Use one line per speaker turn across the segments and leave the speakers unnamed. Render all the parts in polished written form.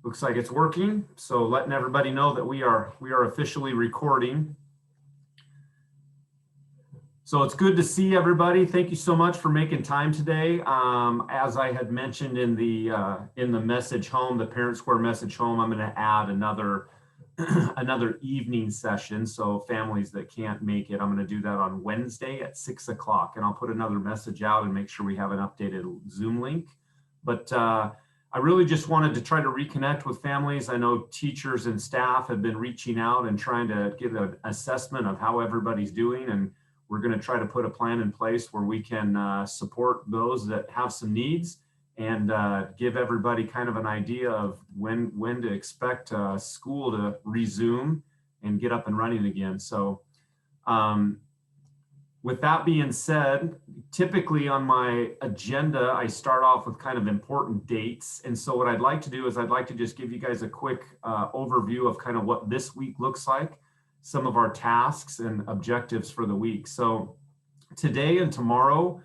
Looks like it's working. So letting everybody know that we are officially recording. So it's good to see everybody. Thank you so much for making time today. As I had mentioned in the message home, the Parent Square message home, I'm going to add another another evening session. So families that can't make it, I'm going to do that on Wednesday at 6 o'clock, and I'll put another message out and make sure we have an updated Zoom link. But I really just wanted to try to reconnect with families. I know teachers and staff have been reaching out and trying to give an assessment of how everybody's doing, and we're going to try to put a plan in place where we can support those that have some needs and give everybody kind of an idea of when to expect school to resume and get up and running again. So with that being said, typically on my agenda, I start off with kind of important dates. And so what I'd like to do is I'd like to just give you guys a quick overview of kind of what this week looks like, some of our tasks and objectives for the week. So today and tomorrow,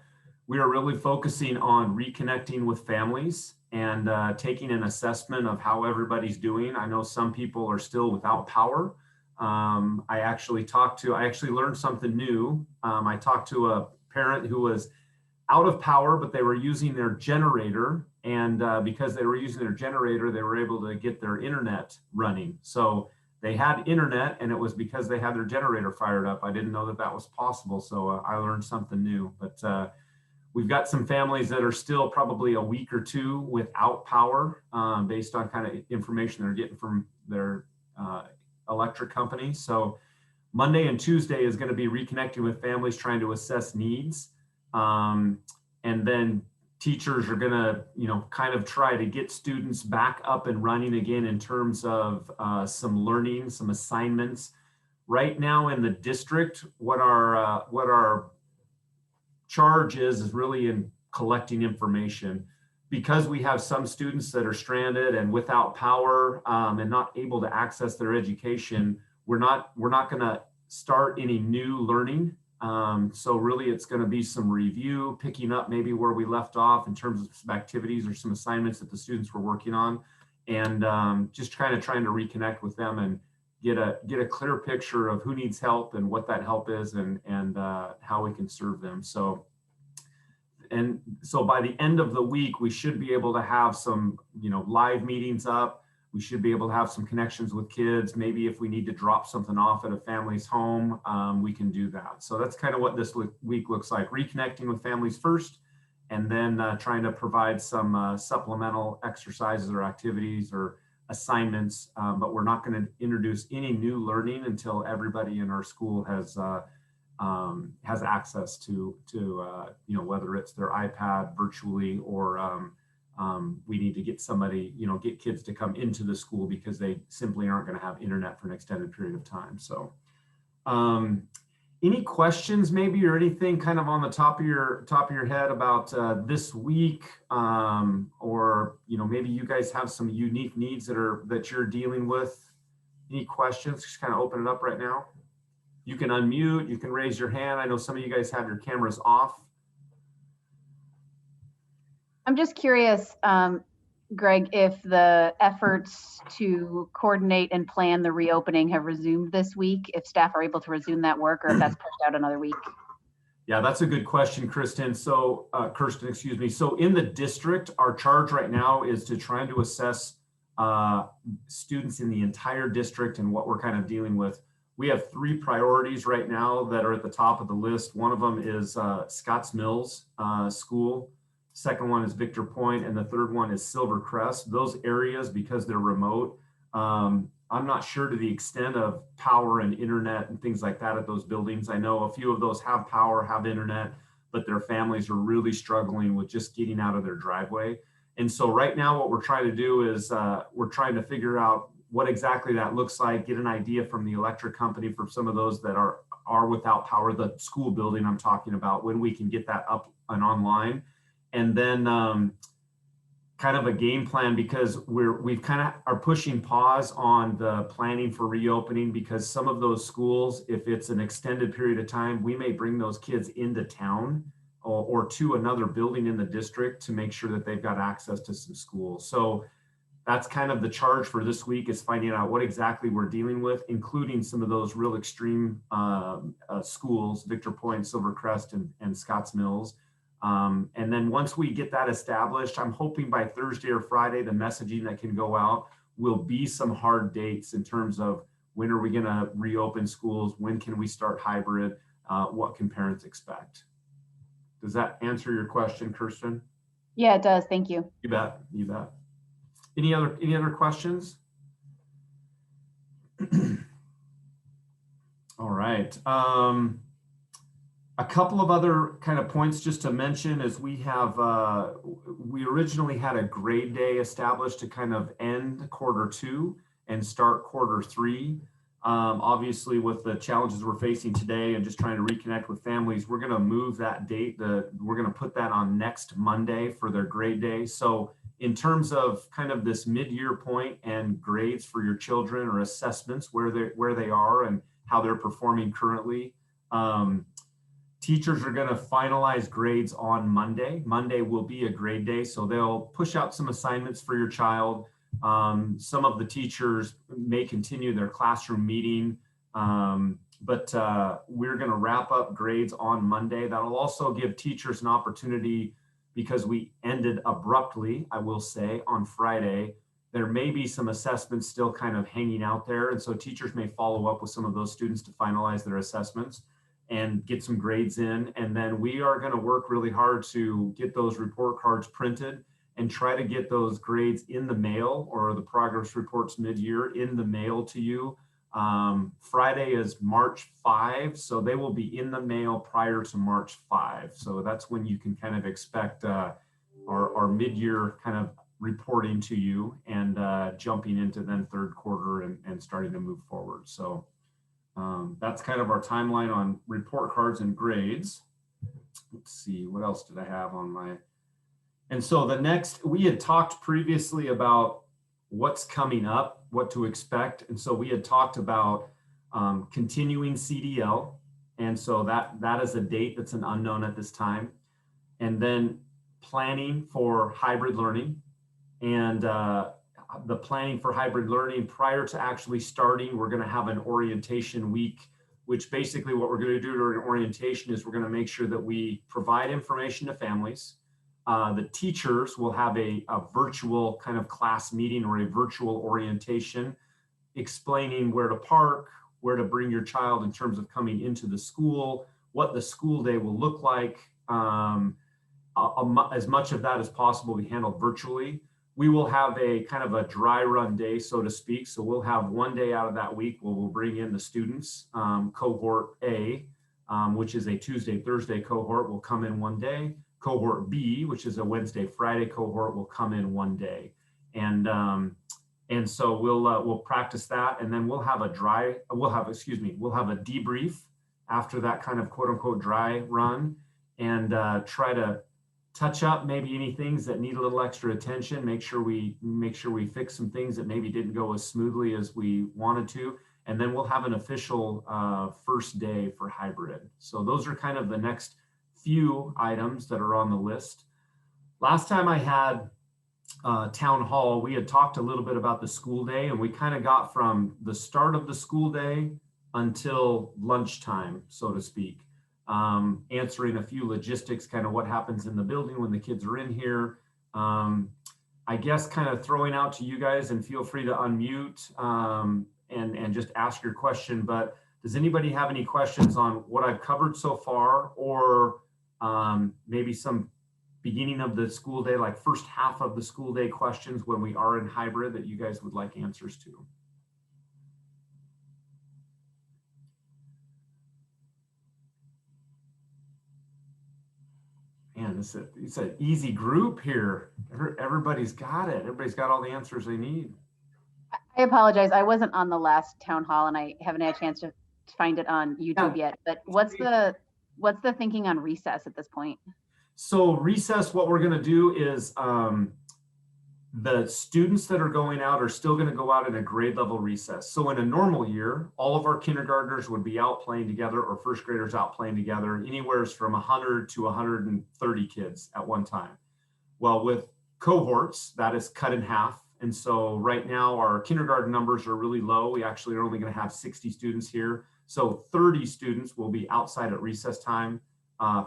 we are really focusing on reconnecting with families and taking an assessment of how everybody's doing. I know some people are still without power. I actually learned something new. I talked to a parent who was out of power, but they were using their generator. And because they were using their generator, they were able to get their internet running. So they had internet, and it was because they had their generator fired up. I didn't know that that was possible. So I learned something new. But we've got some families that are still probably a week or two without power based on kind of information they're getting from their electric company. So Monday and Tuesday is going to be reconnecting with families, trying to assess needs. And then teachers are going to, kind of try to get students back up and running again in terms of some learning, some assignments. Right now in the district, what our charge is really in collecting information. Because we have some students that are stranded and without power and not able to access their education, we're not going to start any new learning. So really it's going to be some review, picking up maybe where we left off in terms of some activities or some assignments that the students were working on, and just kind of trying to reconnect with them and get a clear picture of who needs help and what that help is and how we can serve them. So by the end of the week, we should be able to have some, live meetings up. We should be able to have some connections with kids. Maybe if we need to drop something off at a family's home, we can do that. So that's kind of what this week looks like: reconnecting with families first, and then trying to provide some supplemental exercises or activities or assignments. But we're not going to introduce any new learning until everybody in our school has access to whether it's their iPad virtually or we need to get somebody, get kids to come into the school because they simply aren't going to have internet for an extended period of time. So any questions maybe or anything kind of on the top of your head about this week, or maybe you guys have some unique needs that you're dealing with? Any questions? Just kind of open it up right now. You can unmute, you can raise your hand. I know some of you guys have your cameras off.
I'm just curious, Greg, if the efforts to coordinate and plan the reopening have resumed this week, if staff are able to resume that work, or if that's pushed out another week.
Yeah, that's a good question, Kirsten. So, excuse me. So in the district, our charge right now is to try to assess students in the entire district and what we're kind of dealing with. We have 3 priorities right now that are at the top of the list. One of them is Scotts Mills School. Second one is Victor Point, and the third one is Silvercrest. Those areas, because they're remote, I'm not sure to the extent of power and internet and things like that at those buildings. I know a few of those have power, have internet, but their families are really struggling with just getting out of their driveway. And so right now what we're trying to do is we're trying to figure out what exactly that looks like, get an idea from the electric company for some of those that are without power, the school building I'm talking about, when we can get that up and online. And then kind of a game plan, because we've kind of are pushing pause on the planning for reopening, because some of those schools, if it's an extended period of time, we may bring those kids into town or to another building in the district to make sure that they've got access to some schools. So that's kind of the charge for this week, is finding out what exactly we're dealing with, including some of those real extreme schools, Victor Point, Silvercrest, and Scotts Mills. And then once we get that established, I'm hoping by Thursday or Friday, the messaging that can go out will be some hard dates in terms of when are we going to reopen schools, when can we start hybrid, what can parents expect. Does that answer your question, Kirsten?
Yeah, it does. Thank you.
You bet. You bet. Any other questions? All right. A couple of other kind of points just to mention is we originally had a grade day established to kind of end Q2 and start Q3. Obviously, with the challenges we're facing today and just trying to reconnect with families, we're going to move that date. We're going to put that on next Monday for their grade day. So in terms of kind of this mid-year point and grades for your children, or assessments where they are and how they're performing currently, teachers are going to finalize grades on Monday. Monday will be a grade day, so they'll push out some assignments for your child. Some of the teachers may continue their classroom meeting, but we're going to wrap up grades on Monday. That'll also give teachers an opportunity, because we ended abruptly, I will say, on Friday. There may be some assessments still kind of hanging out there, and so teachers may follow up with some of those students to finalize their assessments and get some grades in. And then we are going to work really hard to get those report cards printed and try to get those grades in the mail, or the progress reports mid-year in the mail to you. Friday is March 5, so they will be in the mail prior to March 5. So that's when you can kind of expect our mid-year kind of reporting to you, and jumping into then Q3 and starting to move forward. So that's kind of our timeline on report cards and grades. Let's see, what else did I have on my... And so we had talked previously about what's coming up, what to expect. And so we had talked about continuing CDL. And so that is a date that's an unknown at this time. And then planning for hybrid learning. And the planning for hybrid learning, prior to actually starting, we're going to have an orientation week, which basically what we're going to do during orientation is we're going to make sure that we provide information to families. The teachers will have a virtual kind of class meeting or a virtual orientation, explaining where to park, where to bring your child in terms of coming into the school, what the school day will look like. As much of that as possible will be handled virtually. We will have a kind of a dry run day, so to speak. So we'll have one day out of that week where we'll bring in the students. Cohort A, which is a Tuesday, Thursday cohort, will come in one day. Cohort B, which is a Wednesday, Friday cohort, will come in one day. And so we'll practice that, and then we'll have a debrief after that kind of quote unquote dry run, and try to touch up maybe any things that need a little extra attention, make sure we fix some things that maybe didn't go as smoothly as we wanted to, and then we'll have an official first day for hybrid. So those are kind of the next few items that are on the list. Last time I had town hall, we had talked a little bit about the school day, and we kind of got from the start of the school day until lunchtime, so to speak. Answering a few logistics, kind of what happens in the building when the kids are in here. I guess kind of throwing out to you guys, and feel free to unmute and just ask your question. But does anybody have any questions on what I've covered so far, or maybe some beginning of the school day, like first half of the school day questions when we are in hybrid that you guys would like answers to? Man, it's an easy group here. Everybody's got it. Everybody's got all the answers they need.
I apologize. I wasn't on the last town hall, and I haven't had a chance to find it on YouTube yet. But what's the thinking on recess at this point?
So recess, what we're going to do is the students that are going out are still going to go out in a grade level recess. So in a normal year, all of our kindergartners would be out playing together, or first graders out playing together, anywhere from 100 to 130 kids at one time. Well, with cohorts, that is cut in half. And so right now our kindergarten numbers are really low. We actually are only going to have 60 students here. So 30 students will be outside at recess time.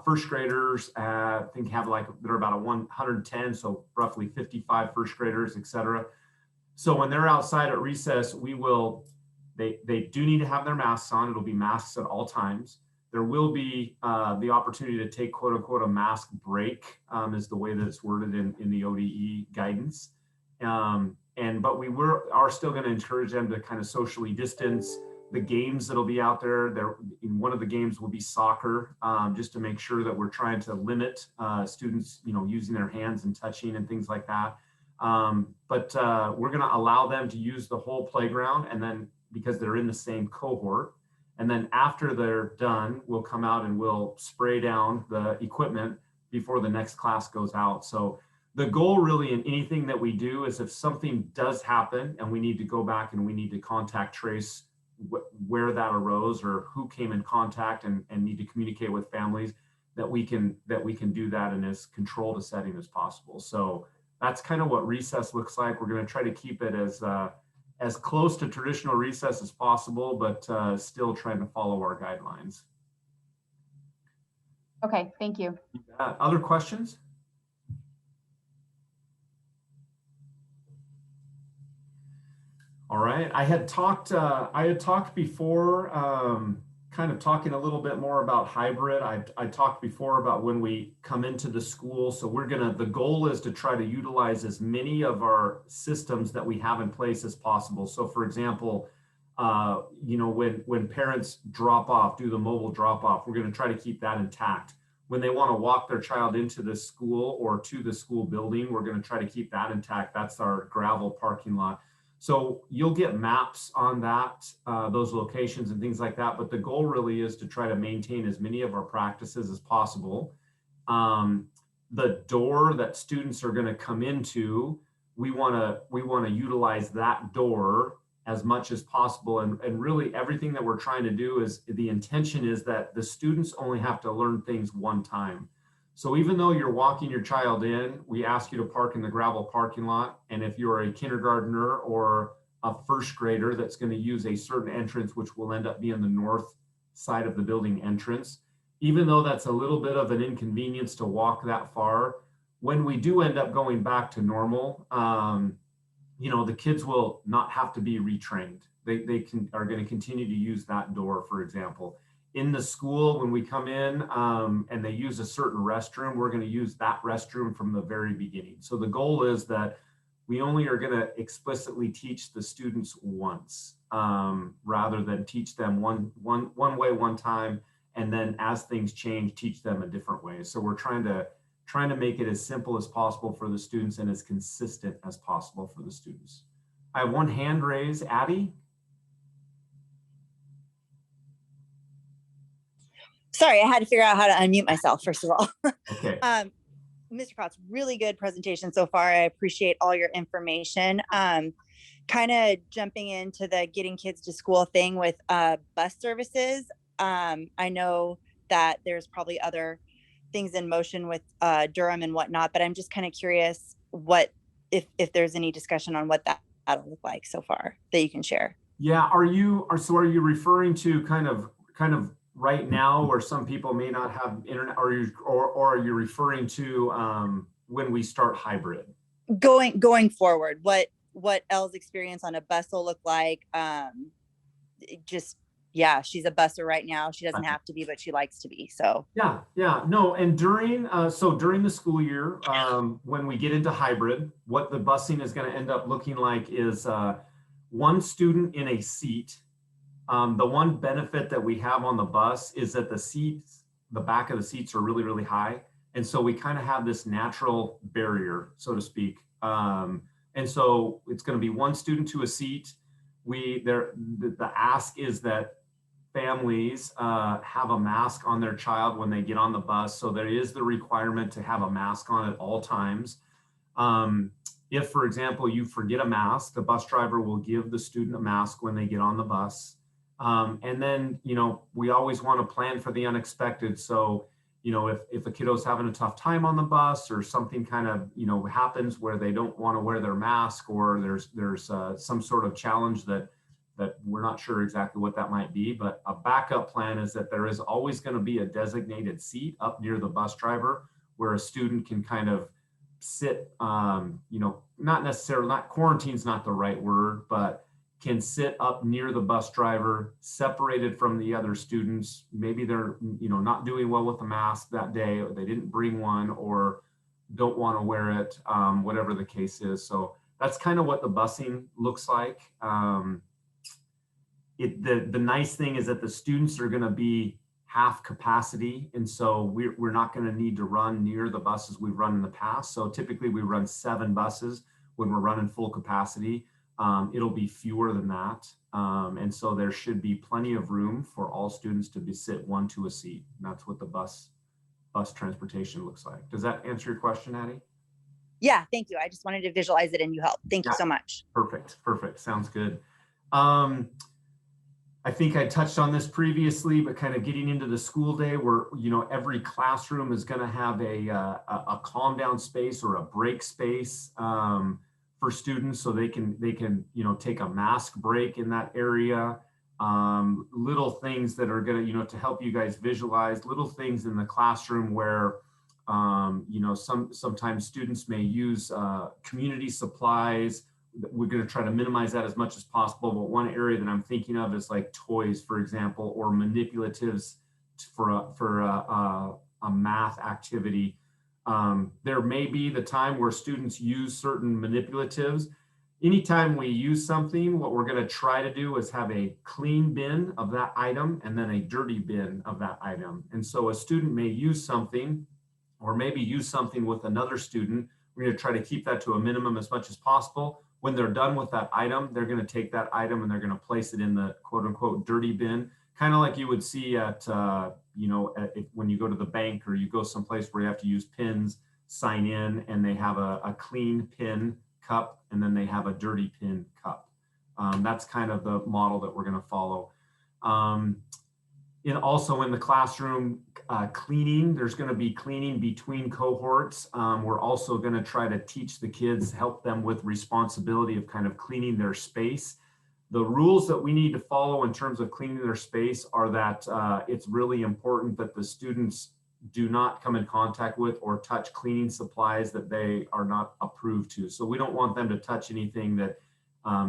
First graders, I think they're about 110, so roughly 55 first graders, et cetera. So when they're outside at recess, they do need to have their masks on. It'll be masks at all times. There will be the opportunity to take quote unquote a mask break, is the way that it's worded in the ODE guidance. But we are still going to encourage them to kind of socially distance. The games that'll be out there, one of the games will be soccer, just to make sure that we're trying to limit students, using their hands and touching and things like that. But we're going to allow them to use the whole playground, and then because they're in the same cohort, and then after they're done, we'll come out and we'll spray down the equipment before the next class goes out. So the goal really in anything that we do is if something does happen and we need to go back and we need to contact trace where that arose or who came in contact and need to communicate with families, that we can do that in as controlled a setting as possible. So that's kind of what recess looks like. We're going to try to keep it as close to traditional recess as possible, but still trying to follow our guidelines.
Okay, thank you.
Other questions? All right, I had talked before, kind of talking a little bit more about hybrid. I talked before about when we come into the school. So the goal is to try to utilize as many of our systems that we have in place as possible. So for example, when parents drop off, do the mobile drop off, we're going to try to keep that intact. When they want to walk their child into the school or to the school building, we're going to try to keep that intact. That's our gravel parking lot. So you'll get maps on those locations and things like that. But the goal really is to try to maintain as many of our practices as possible. The door that students are going to come into, we want to utilize that door as much as possible. And really everything that we're trying to do is the intention is that the students only have to learn things one time. So even though you're walking your child in, we ask you to park in the gravel parking lot. And if you're a kindergartner or a first grader that's going to use a certain entrance, which will end up being the north side of the building entrance, even though that's a little bit of an inconvenience to walk that far, when we do end up going back to normal, the kids will not have to be retrained. They are going to continue to use that door, for example. In the school, when we come in and they use a certain restroom, we're going to use that restroom from the very beginning. So the goal is that we only are going to explicitly teach the students once, rather than teach them one way one time, and then as things change, teach them a different way. So we're trying to make it as simple as possible for the students and as consistent as possible for the students. I have one hand raised, Addie.
Sorry, I had to figure out how to unmute myself, first of all.
Okay.
Mr. Kotz, really good presentation so far. I appreciate all your information. Kind of jumping into the getting kids to school thing with bus services. I know that there's probably other things in motion with Durham and whatnot, but I'm just kind of curious if there's any discussion on what that'll look like so far that you can share.
Yeah, are you referring to kind of right now where some people may not have internet, or are you referring to when we start hybrid?
Going forward, what Elle's experience on a bus will look like. She's a busser right now. She doesn't have to be, but she likes to be. So
yeah, no. And during the school year, when we get into hybrid, what the busing is going to end up looking like is one student in a seat. The one benefit that we have on the bus is that the back of the seats are really, really high. And so we kind of have this natural barrier, so to speak. And so it's going to be one student to a seat. The ask is that families have a mask on their child when they get on the bus. So there is the requirement to have a mask on at all times. If, for example, you forget a mask, the bus driver will give the student a mask when they get on the bus. And then, we always want to plan for the unexpected. So, if a kiddo's having a tough time on the bus or something kind of, happens where they don't want to wear their mask, or there's some sort of challenge that we're not sure exactly what that might be, but a backup plan is that there is always going to be a designated seat up near the bus driver where a student can kind of sit, not necessarily, not quarantine's not the right word, but can sit up near the bus driver, separated from the other students. Maybe they're, not doing well with the mask that day, or they didn't bring one, or don't want to wear it, whatever the case is. So that's kind of what the busing looks like. The nice thing is that the students are going to be half capacity, and so we're not going to need to run near the buses we've run in the past. So typically we run 7 buses when we're running full capacity. It'll be fewer than that, and so there should be plenty of room for all students to sit one to a seat. And that's what the bus transportation looks like. Does that answer your question, Addie?
Yeah, thank you. I just wanted to visualize it and you helped. Thank you so much.
Perfect. Sounds good. I think I touched on this previously, but kind of getting into the school day where, every classroom is going to have a calm down space or a break space for students, so they can take a mask break in that area. Little things that are going to, to help you guys visualize little things in the classroom where, sometimes students may use community supplies. We're going to try to minimize that as much as possible. But one area that I'm thinking of is like toys, for example, or manipulatives for a math activity. There may be the time where students use certain manipulatives. Anytime we use something, what we're going to try to do is have a clean bin of that item and then a dirty bin of that item. And so a student may use something, or maybe use something with another student. We're going to try to keep that to a minimum as much as possible. When they're done with that item, they're going to take that item and they're going to place it in the quote unquote dirty bin, kind of like you would see at, when you go to the bank or you go someplace where you have to use pins, sign in, and they have a clean pin cup and then they have a dirty pin cup. That's kind of the model that we're going to follow. Also in the classroom, cleaning, there's going to be cleaning between cohorts. We're also going to try to teach the kids, help them with responsibility of kind of cleaning their space. The rules that we need to follow in terms of cleaning their space are that it's really important that the students do not come in contact with or touch cleaning supplies that they are not approved to. So we don't want them to touch anything that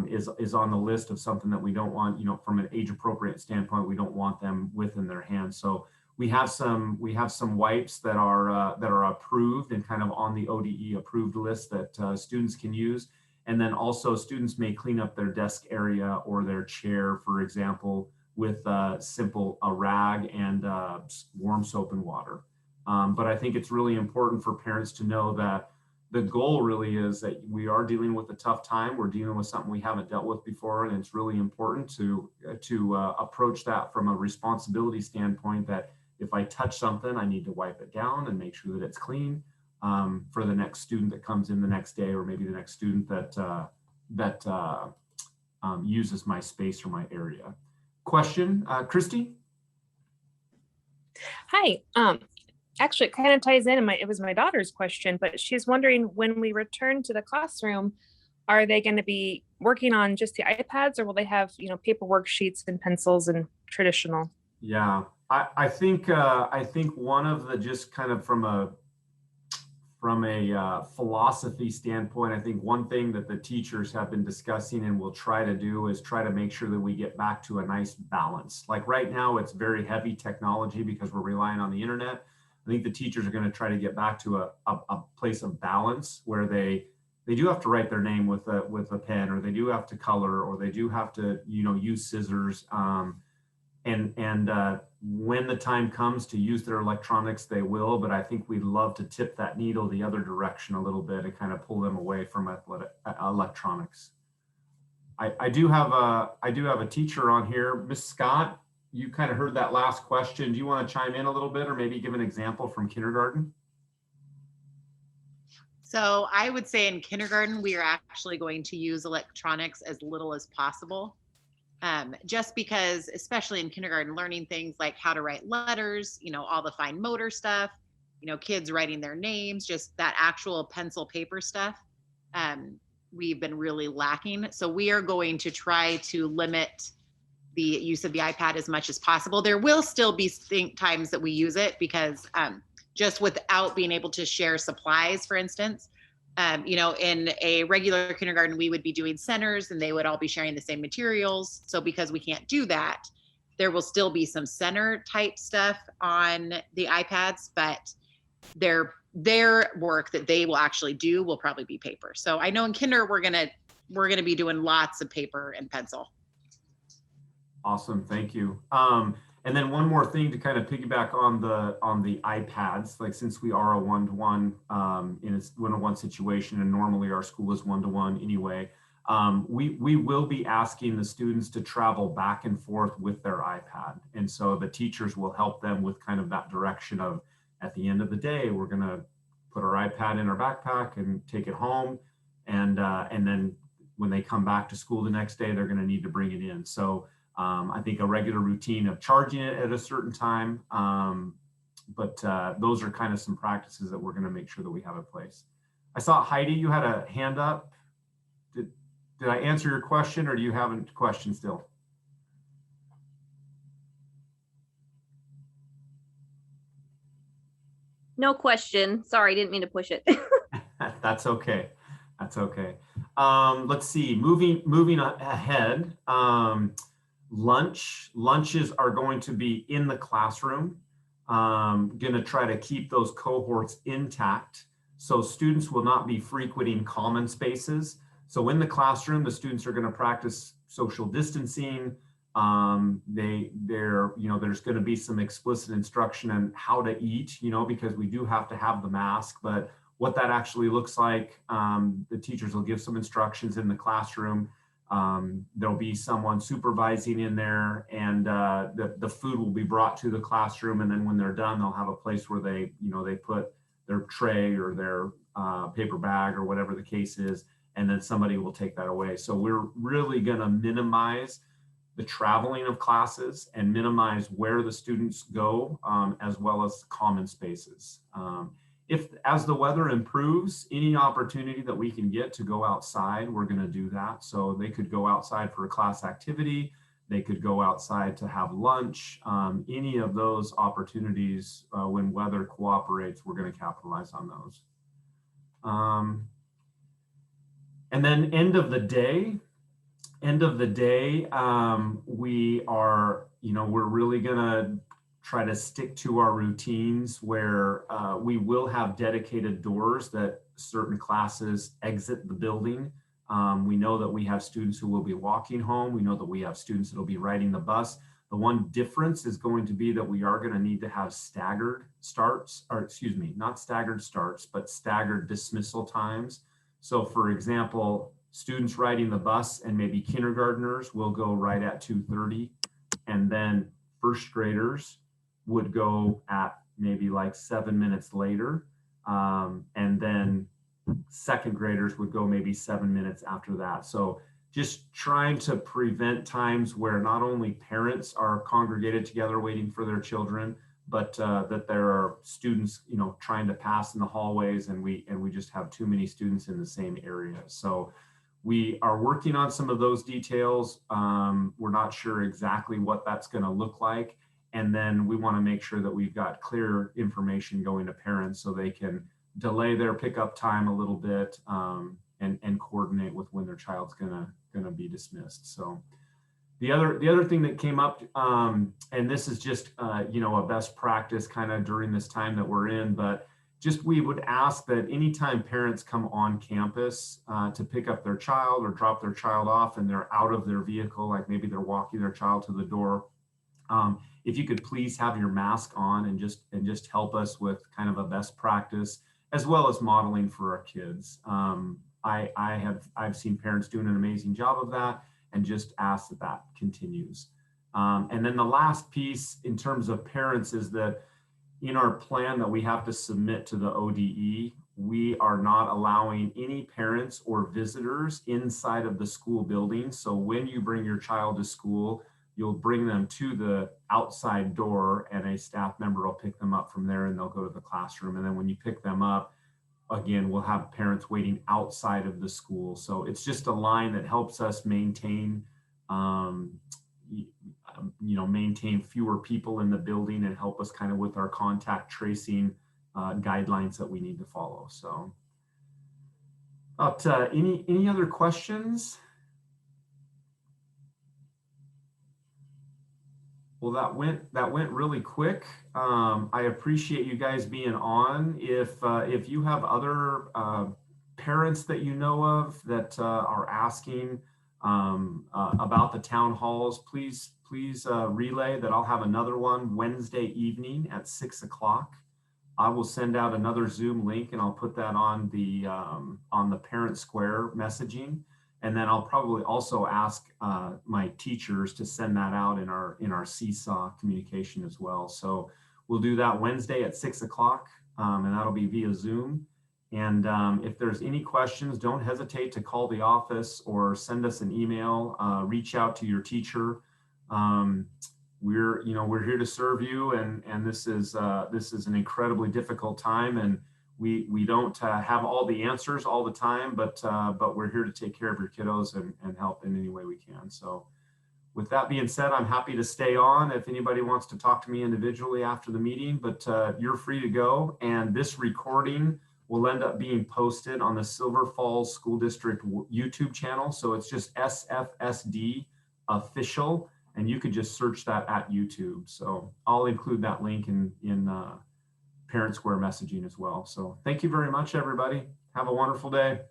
is on the list of something that we don't want, from an age appropriate standpoint, we don't want them within their hands. So we have some wipes that are approved and kind of on the ODE approved list that students can use. And then also students may clean up their desk area or their chair, for example, with a rag and warm soap and water. But I think it's really important for parents to know that the goal really is that we are dealing with a tough time. We're dealing with something we haven't dealt with before, and it's really important to approach that from a responsibility standpoint, that if I touch something, I need to wipe it down and make sure that it's clean for the next student that comes in the next day, or maybe the next student that uses my space or my area. Question, Christy?
Hi. Actually, it kind of ties in. It was my daughter's question, but she's wondering, when we return to the classroom, are they going to be working on just the iPads, or will they have, paper worksheets and pencils and traditional?
Yeah, I think one of the, just kind of from a philosophy standpoint, I think one thing that the teachers have been discussing and will try to do is try to make sure that we get back to a nice balance. Like right now, it's very heavy technology because we're relying on the internet. I think the teachers are going to try to get back to a place of balance where they do have to write their name with a pen, or they do have to color, or they do have to use scissors. And when the time comes to use their electronics, they will. But I think we'd love to tip that needle the other direction a little bit and kind of pull them away from electronics. I do have a teacher on here, Miss Scott. You kind of heard that last question. Do you want to chime in a little bit, or maybe give an example from kindergarten?
So I would say in kindergarten, we are actually going to use electronics as little as possible. just because, especially in kindergarten, learning things like how to write letters, all the fine motor stuff, kids writing their names, just that actual pencil paper stuff, we've been really lacking. So we are going to try to limit the use of the iPad as much as possible. There will still be times that we use it because just without being able to share supplies, for instance, in a regular kindergarten, we would be doing centers and they would all be sharing the same materials. So because we can't do that, there will still be some center type stuff on the iPads, but their work that they will actually do will probably be paper. So I know in kinder, we're gonna be doing lots of paper and pencil.
Awesome, thank you. And then one more thing to kind of piggyback on the iPads, like since we are a one-to-one in a one-to-one situation, and normally our school is one-to-one anyway, we will be asking the students to travel back and forth with their iPad. And so the teachers will help them with kind of that direction of, at the end of the day, we're gonna put our iPad in our backpack and take it home. And then when they come back to school the next day, they're gonna need to bring it in. So I think a regular routine of charging it at a certain time, but those are kind of some practices that we're going to make sure that we have in place. I saw Heidi, you had a hand up. Did I answer your question, or do you have a question still?
No question. Sorry, didn't mean to push it.
That's okay. That's okay. Let's see. Moving ahead. Lunches are going to be in the classroom. Going to try to keep those cohorts intact, so students will not be frequenting common spaces. So in the classroom, the students are going to practice social distancing. There's going to be some explicit instruction on how to eat, because we do have to have the mask, but what that actually looks like, the teachers will give some instructions in the classroom. There'll be someone supervising in there, and the food will be brought to the classroom. And then when they're done, they'll have a place where they put their tray or their paper bag or whatever the case is, and then somebody will take that away. So we're really going to minimize the traveling of classes and minimize where the students go, as well as common spaces. If, as the weather improves, any opportunity that we can get to go outside, we're going to do that. So they could go outside for a class activity. They could go outside to have lunch. Any of those opportunities, when weather cooperates, we're going to capitalize on those. And then end of the day, we are, we're really going to try to stick to our routines where we will have dedicated doors that certain classes exit the building. We know that we have students who will be walking home. We know that we have students that will be riding the bus. The one difference is going to be that we are going to need to have staggered starts, or excuse me, not staggered starts, but staggered dismissal times. So for example, students riding the bus and maybe kindergartners will go right at 2:30, and then first graders would go at maybe like 7 minutes later. And then second graders would go maybe 7 minutes after that. So just trying to prevent times where not only parents are congregated together waiting for their children, but that there are students, trying to pass in the hallways, and we just have too many students in the same area. So we are working on some of those details. We're not sure exactly what that's going to look like. And then we want to make sure that we've got clear information going to parents so they can delay their pickup time a little bit, and coordinate with when their child's gonna be dismissed. So the other thing that came up, and this is just a best practice kind of during this time that we're in, but just we would ask that anytime parents come on campus to pick up their child or drop their child off and they're out of their vehicle, like maybe they're walking their child to the door, if you could please have your mask on and just help us with kind of a best practice, as well as modeling for our kids. I've seen parents doing an amazing job of that, and just ask that continues. And then the last piece in terms of parents is that in our plan that we have to submit to the ODE, we are not allowing any parents or visitors inside of the school building. So when you bring your child to school, you'll bring them to the outside door and a staff member will pick them up from there and they'll go to the classroom. And then when you pick them up, again, we'll have parents waiting outside of the school. So it's just a line that helps us maintain, maintain fewer people in the building and help us kind of with our contact tracing guidelines that we need to follow. So any other questions? Well, that went really quick. I appreciate you guys being on. If you have other parents that you know of that are asking about the town halls, please relay that. I'll have another one Wednesday evening at 6 o'clock. I will send out another Zoom link and I'll put that on the Parent Square messaging. And then I'll probably also ask my teachers to send that out in our Seesaw communication as well. So we'll do that Wednesday at 6 o'clock, and that'll be via Zoom. And if there's any questions, don't hesitate to call the office or send us an email. Reach out to your teacher. We're here to serve you, and this is an incredibly difficult time, and we don't have all the answers all the time, but we're here to take care of your kiddos and help in any way we can. So with that being said, I'm happy to stay on if anybody wants to talk to me individually after the meeting, but you're free to go. And this recording will end up being posted on the Silver Falls School District YouTube channel. So it's just SFSD official, and you could just search that at YouTube. So I'll include that link in Parent Square messaging as well. So thank you very much, everybody. Have a wonderful day.